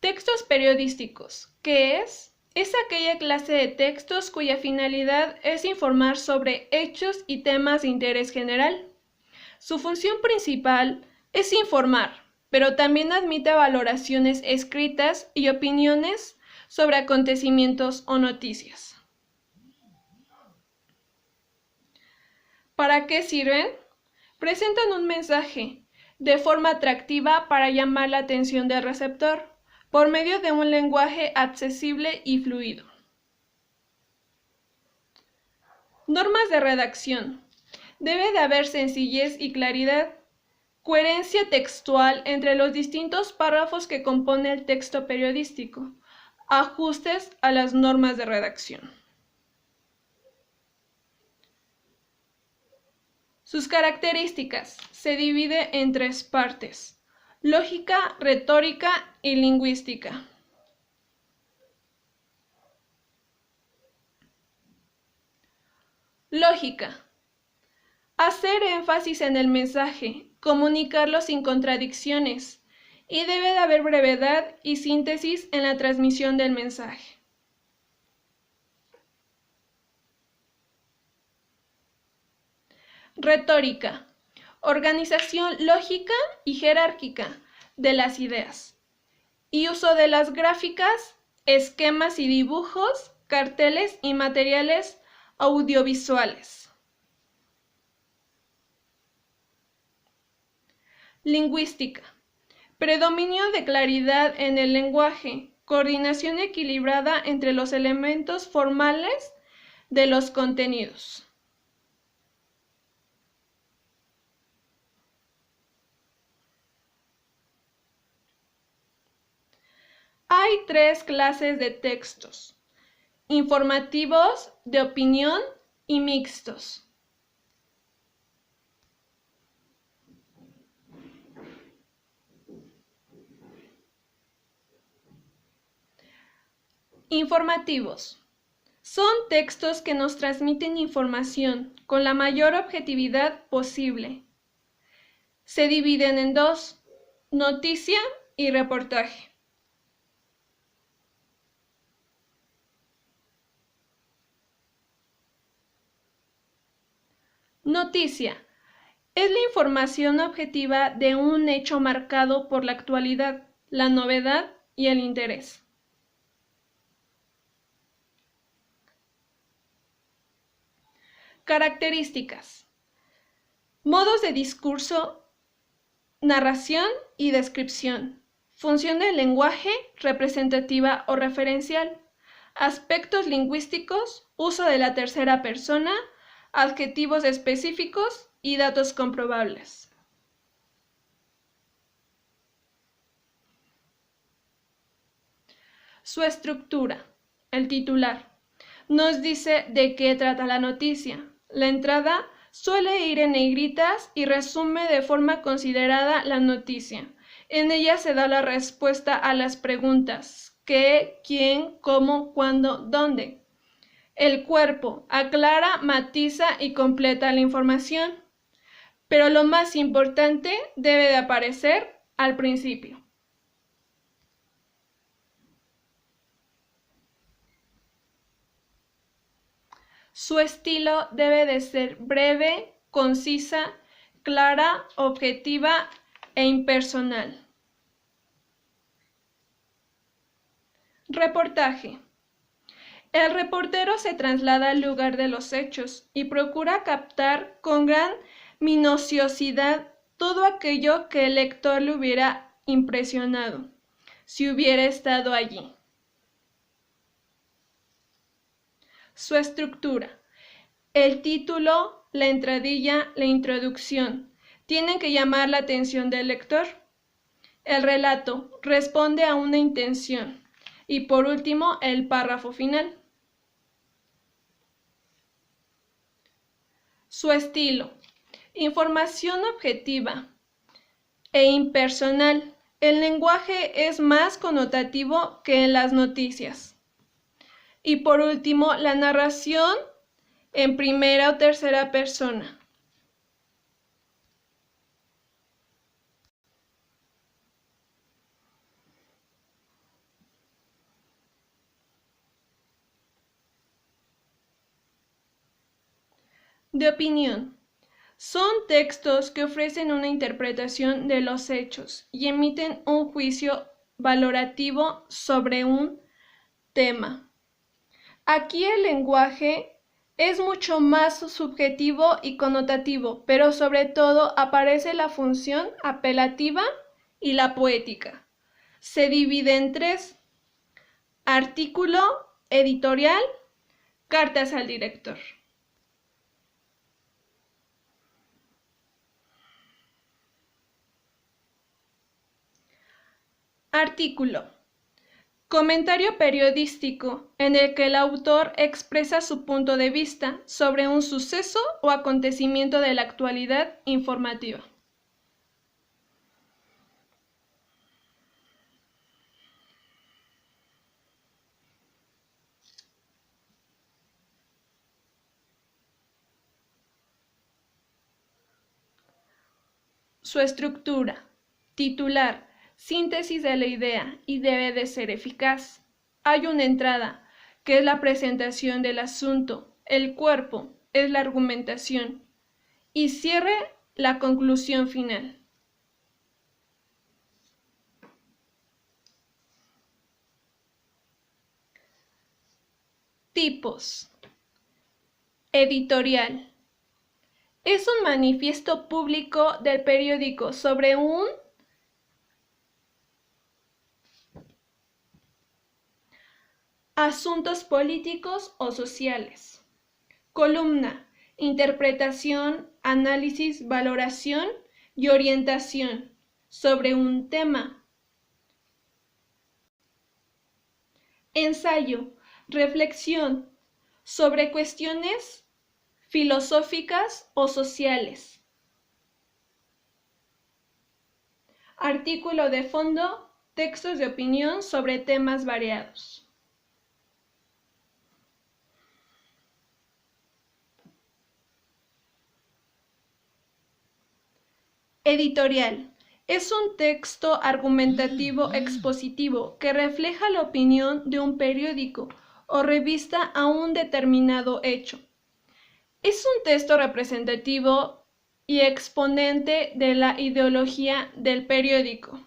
Textos periodísticos. ¿Qué es? Es aquella clase de textos cuya finalidad es informar sobre hechos y temas de interés general. Su función principal es informar, pero también admite valoraciones escritas y opiniones sobre acontecimientos o noticias. ¿Para qué sirven? Presentan un mensaje de forma atractiva para llamar la atención del receptor, por medio de un lenguaje accesible y fluido. Normas de redacción. Debe de haber sencillez y claridad, coherencia textual entre los distintos párrafos que compone el texto periodístico, ajustes a las normas de redacción. Sus características se divide en 3 partes: lógica, retórica y lingüística. Lógica. Hacer énfasis en el mensaje, comunicarlo sin contradicciones, y debe de haber brevedad y síntesis en la transmisión del mensaje. Retórica. Organización lógica y jerárquica de las ideas, y uso de las gráficas, esquemas y dibujos, carteles y materiales audiovisuales. Lingüística. Predominio de claridad en el lenguaje, coordinación equilibrada entre los elementos formales de los contenidos. Hay 3 clases de textos: informativos, de opinión y mixtos. Informativos. Son textos que nos transmiten información con la mayor objetividad posible. Se dividen en 2, noticia y reportaje. Noticia. Es la información objetiva de un hecho marcado por la actualidad, la novedad y el interés. Características. Modos de discurso, narración y descripción. Función del lenguaje, representativa o referencial. Aspectos lingüísticos, uso de la tercera persona, adjetivos específicos y datos comprobables. Su estructura. El titular nos dice de qué trata la noticia. La entrada suele ir en negritas y resume de forma considerada la noticia. En ella se da la respuesta a las preguntas: ¿qué, quién, cómo, cuándo, dónde? El cuerpo aclara, matiza y completa la información, pero lo más importante debe de aparecer al principio. Su estilo debe de ser breve, concisa, clara, objetiva e impersonal. Reportaje. El reportero se traslada al lugar de los hechos y procura captar con gran minuciosidad todo aquello que el lector le hubiera impresionado, si hubiera estado allí. Su estructura. El título, la entradilla, la introducción tienen que llamar la atención del lector. El relato responde a una intención. Y por último, el párrafo final. Su estilo. Información objetiva e impersonal. El lenguaje es más connotativo que en las noticias. Y por último, la narración en primera o tercera persona. De opinión. Son textos que ofrecen una interpretación de los hechos y emiten un juicio valorativo sobre un tema. Aquí el lenguaje es mucho más subjetivo y connotativo, pero sobre todo aparece la función apelativa y la poética. Se divide en tres: artículo, editorial, cartas al director. Artículo. Comentario periodístico en el que el autor expresa su punto de vista sobre un suceso o acontecimiento de la actualidad informativa. Su estructura. Titular. Síntesis de la idea y debe de ser eficaz. Hay una entrada, que es la presentación del asunto. El cuerpo es la argumentación. Y cierre, la conclusión final. Tipos. Editorial. Es un manifiesto público del periódico sobre un asuntos políticos o sociales. Columna. Interpretación, análisis, valoración y orientación sobre un tema. Ensayo. Reflexión sobre cuestiones filosóficas o sociales. Artículo de fondo. Textos de opinión sobre temas variados. Editorial. Es un texto argumentativo expositivo que refleja la opinión de un periódico o revista a un determinado hecho. Es un texto representativo y exponente de la ideología del periódico.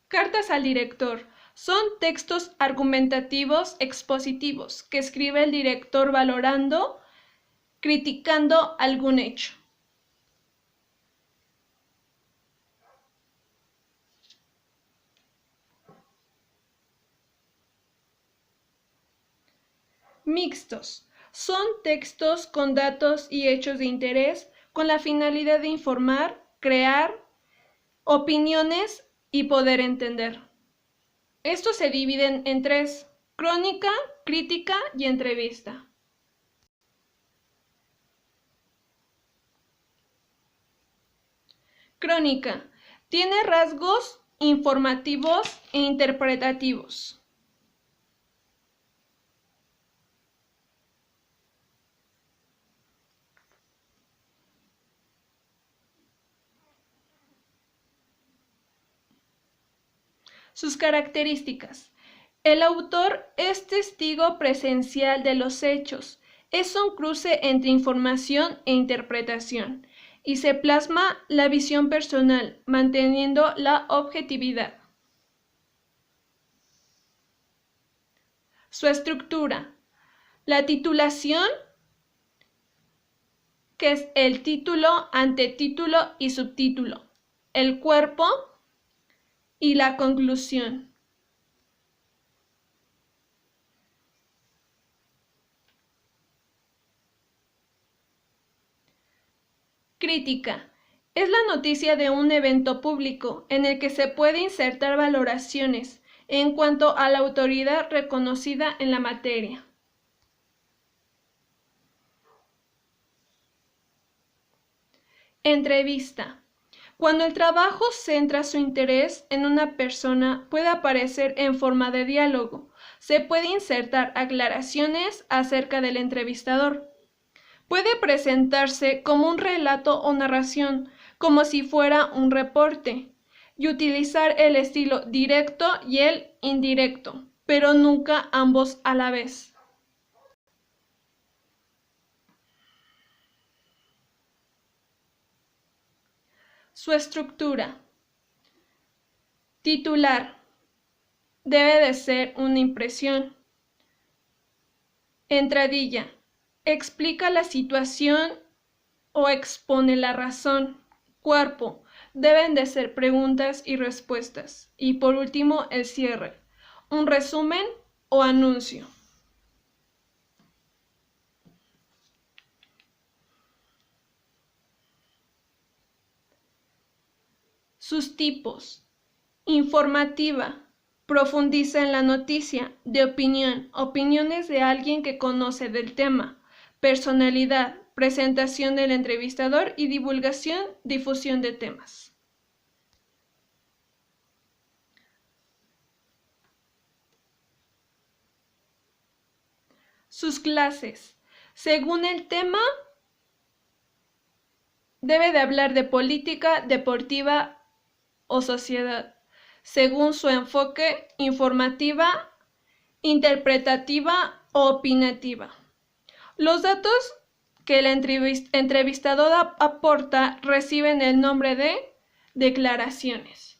Cartas al director. Son textos argumentativos expositivos que escribe el director valorando, criticando algún hecho. Mixtos. Son textos con datos y hechos de interés con la finalidad de informar, crear opiniones y poder entender. Estos se dividen en tres: crónica, crítica y entrevista. Crónica. Tiene rasgos informativos e interpretativos. Sus características. El autor es testigo presencial de los hechos. Es un cruce entre información e interpretación, y se plasma la visión personal, manteniendo la objetividad. Su estructura. La titulación, que es el título, antetítulo y subtítulo. El cuerpo y la conclusión. Crítica. Es la noticia de un evento público en el que se puede insertar valoraciones en cuanto a la autoridad reconocida en la materia. Entrevista. Cuando el trabajo centra su interés en una persona, puede aparecer en forma de diálogo. Se puede insertar aclaraciones acerca del entrevistador. Puede presentarse como un relato o narración, como si fuera un reporte, y utilizar el estilo directo y el indirecto, pero nunca ambos a la vez. Su estructura. Titular. Debe de ser una impresión. Entradilla. Explica la situación o expone la razón. Cuerpo. Deben de ser preguntas y respuestas. Y por último, el cierre. Un resumen o anuncio. Sus tipos. Informativa. Profundiza en la noticia. De opinión. Opiniones de alguien que conoce del tema. Personalidad. Presentación del entrevistador y divulgación, difusión de temas. Sus clases. Según el tema, debe de hablar de política, deportiva o sociedad. Según su enfoque, informativa, interpretativa o opinativa. Los datos que el entrevistador aporta reciben el nombre de declaraciones.